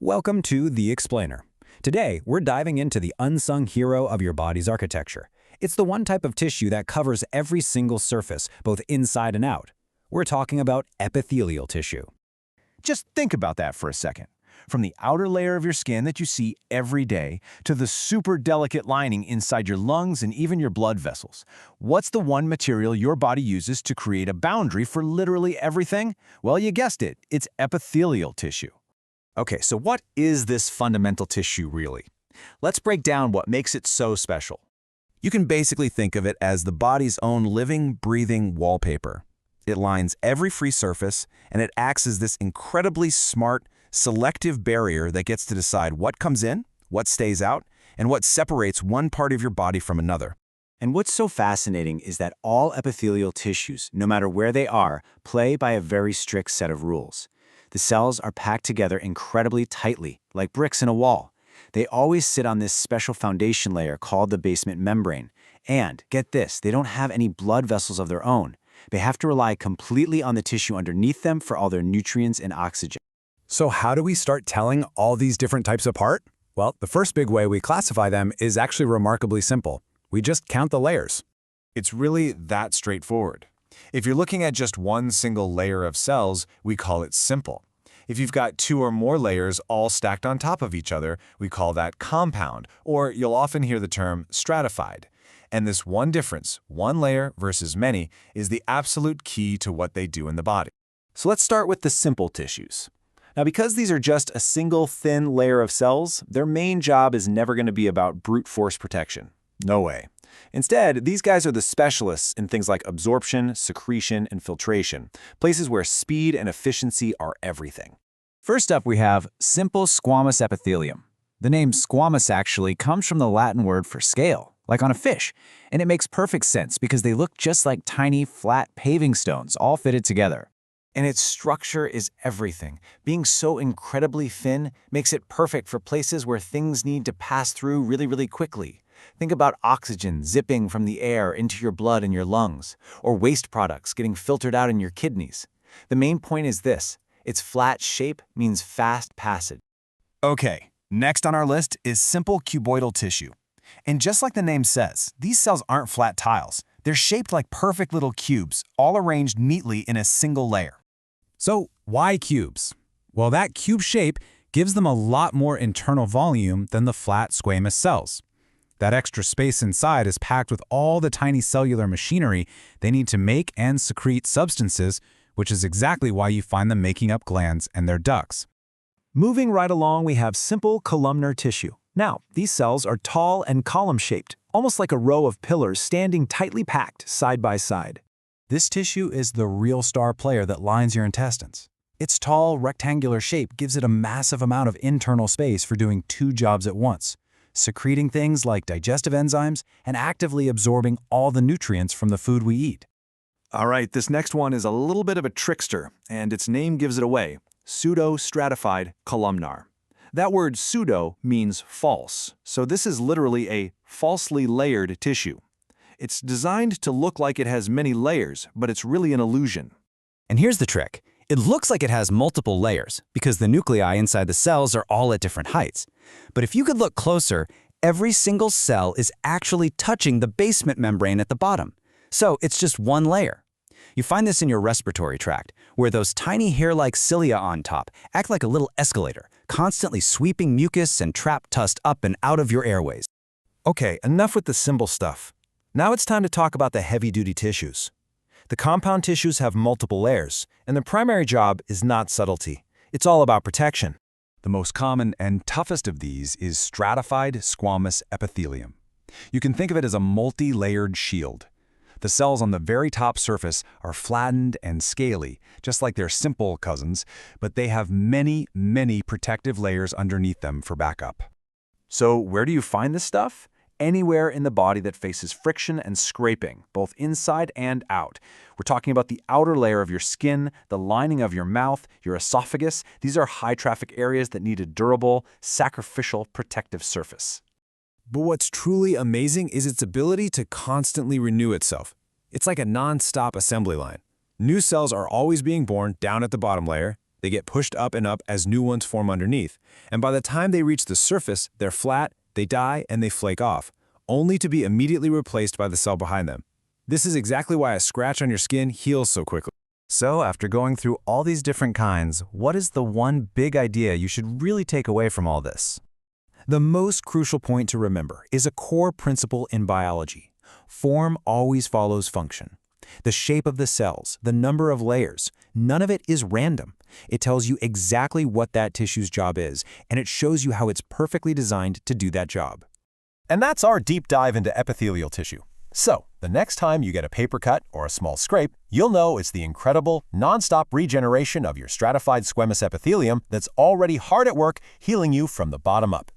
Welcome to The Explainer. Today, we're diving into the unsung hero of your body's architecture. It's the one type of tissue that covers every single surface, both inside and out. We're talking about epithelial tissue. Just think about that for a second. From the outer layer of your skin that you see every day to the super delicate lining inside your lungs and even your blood vessels. What's the one material your body uses to create a boundary for literally everything? Well, you guessed it, it's epithelial tissue. Okay, so what is this fundamental tissue really? Let's break down what makes it so special. You can basically think of it as the body's own living, breathing wallpaper. It lines every free surface, and it acts as this incredibly smart, selective barrier that gets to decide what comes in, what stays out, and what separates one part of your body from another. And what's so fascinating is that all epithelial tissues, no matter where they are, play by a very strict set of rules. The cells are packed together incredibly tightly, like bricks in a wall. They always sit on this special foundation layer called the basement membrane. And, get this, they don't have any blood vessels of their own. They have to rely completely on the tissue underneath them for all their nutrients and oxygen. So how do we start telling all these different types apart? Well, the first big way we classify them is actually remarkably simple. We just count the layers. It's really that straightforward. If you're looking at just one single layer of cells, we call it simple. If you've got two or more layers all stacked on top of each other, we call that compound, or you'll often hear the term stratified. And this one difference, one layer versus many, is the absolute key to what they do in the body. So let's start with the simple tissues. Now, because these are just a single thin layer of cells, their main job is never going to be about brute force protection. No way. Instead, these guys are the specialists in things like absorption, secretion, and filtration, places where speed and efficiency are everything. First up, we have simple squamous epithelium. The name squamous actually comes from the Latin word for scale, like on a fish, and it makes perfect sense because they look just like tiny, flat paving stones all fitted together. And its structure is everything. Being so incredibly thin makes it perfect for places where things need to pass through really quickly. Think about oxygen zipping from the air into your blood and your lungs, or waste products getting filtered out in your kidneys. The main point is this: its flat shape means fast passage. Okay, next on our list is simple cuboidal tissue. And just like the name says, these cells aren't flat tiles. They're shaped like perfect little cubes, all arranged neatly in a single layer. So why cubes? Well, that cube shape gives them a lot more internal volume than the flat squamous cells. That extra space inside is packed with all the tiny cellular machinery they need to make and secrete substances, which is exactly why you find them making up glands and their ducts. Moving right along, we have simple columnar tissue. Now, these cells are tall and column-shaped, almost like a row of pillars standing tightly packed side by side. This tissue is the real star player that lines your intestines. Its tall, rectangular shape gives it a massive amount of internal space for doing two jobs at once: secreting things like digestive enzymes and actively absorbing all the nutrients from the food we eat. All right, this next one is a little bit of a trickster, and its name gives it away: pseudo-stratified columnar. That word pseudo means false, so this is literally a falsely layered tissue. It's designed to look like it has many layers, but it's really an illusion. And here's the trick. It looks like it has multiple layers because the nuclei inside the cells are all at different heights. But if you could look closer, every single cell is actually touching the basement membrane at the bottom. So it's just one layer. You find this in your respiratory tract, where those tiny hair-like cilia on top act like a little escalator, constantly sweeping mucus and trapped dust up and out of your airways. Okay, enough with the symbol stuff. Now it's time to talk about the heavy-duty tissues. The compound tissues have multiple layers, and their primary job is not subtlety. It's all about protection. The most common and toughest of these is stratified squamous epithelium. You can think of it as a multi-layered shield. The cells on the very top surface are flattened and scaly, just like their simple cousins, but they have many protective layers underneath them for backup. So where do you find this stuff? Anywhere in the body that faces friction and scraping, both inside and out. We're talking about the outer layer of your skin, the lining of your mouth, your esophagus. These are high-traffic areas that need a durable, sacrificial protective surface. But what's truly amazing is its ability to constantly renew itself. It's like a non-stop assembly line. New cells are always being born down at the bottom layer, They get pushed up and up as new ones form underneath, and by the time they reach the surface, they're flat, they die, and they flake off, only to be immediately replaced by the cell behind them. This is exactly why a scratch on your skin heals so quickly. So, after going through all these different kinds, what is the one big idea you should really take away from all this? The most crucial point to remember is a core principle in biology. Form always follows function. The shape of the cells, the number of layers, none of it is random. It tells you exactly what that tissue's job is, and it shows you how it's perfectly designed to do that job. And that's our deep dive into epithelial tissue. So, the next time you get a paper cut or a small scrape, you'll know it's the incredible, non-stop regeneration of your stratified squamous epithelium that's already hard at work healing you from the bottom up.